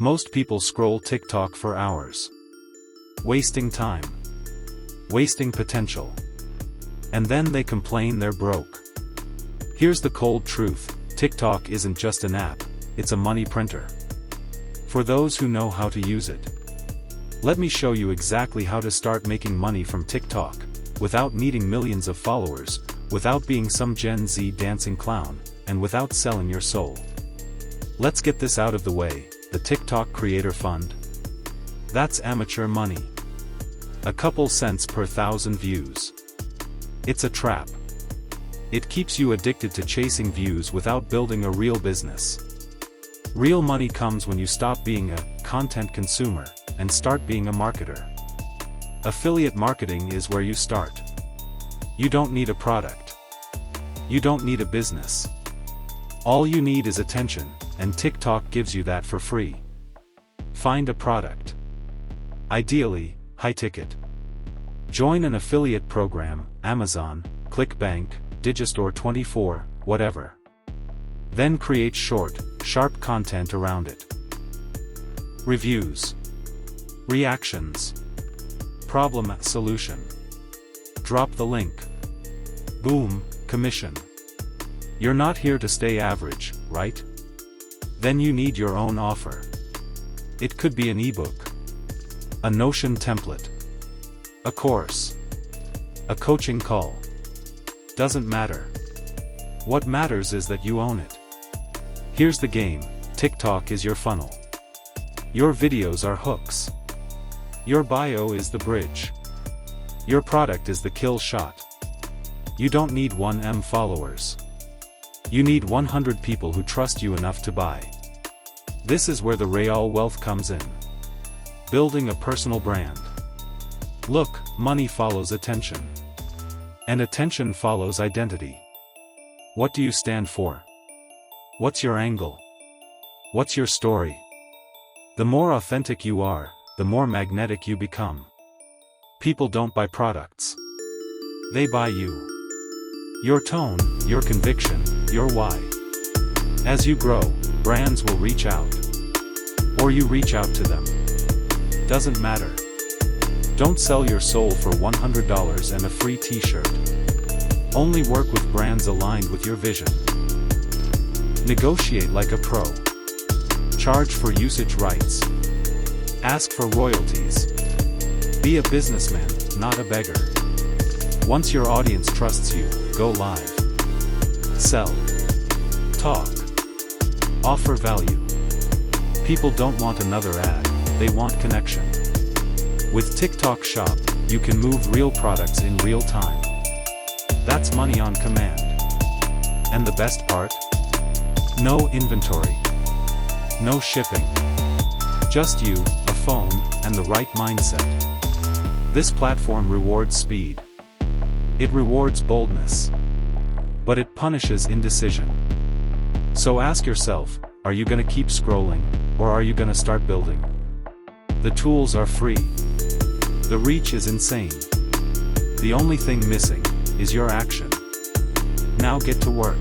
Most people scroll TikTok for hours. Wasting time. Wasting potential. And then they complain they're broke. Here's the cold truth, TikTok isn't just an app, it's a money printer. For those who know how to use it. Let me show you exactly how to start making money from TikTok, without needing millions of followers, without being some Gen Z dancing clown, and without selling your soul. Let's get this out of the way, the TikTok Creator Fund. That's amateur money. A couple cents per 1,000 views. It's a trap. It keeps you addicted to chasing views without building a real business. Real money comes when you stop being a content consumer and start being a marketer. Affiliate marketing is where you start. You don't need a product. You don't need a business. All you need is attention, and TikTok gives you that for free. Find a product. Ideally, high ticket. Join an affiliate program, Amazon, ClickBank, Digistore24, whatever. Then create short, sharp content around it. Reviews. Reactions. Problem solution. Drop the link. Boom, commission. You're not here to stay average, right? Then you need your own offer. It could be an ebook, a Notion template, a course, a coaching call. Doesn't matter. What matters is that you own it. Here's the game, TikTok is your funnel. Your videos are hooks. Your bio is the bridge. Your product is the kill shot. You don't need 1M followers. You need 100 people who trust you enough to buy. This is where the real wealth comes in. Building a personal brand. Look, money follows attention. And attention follows identity. What do you stand for? What's your angle? What's your story? The more authentic you are, the more magnetic you become. People don't buy products. They buy you. Your tone, your conviction, your why. As you grow, brands will reach out. Or you reach out to them. Doesn't matter. Don't sell your soul for $100 and a free t-shirt. Only work with brands aligned with your vision. Negotiate like a pro. Charge for usage rights. Ask for royalties. Be a businessman, not a beggar. Once your audience trusts you, go live. Sell. Talk. Offer value. People don't want another ad, they want connection. With TikTok Shop, you can move real products in real time. That's money on command. And the best part? No inventory. No shipping. Just you, a phone, and the right mindset. This platform rewards speed. It rewards boldness. But it punishes indecision. So ask yourself, are you gonna keep scrolling, or are you gonna start building? The tools are free. The reach is insane. The only thing missing is your action. Now get to work.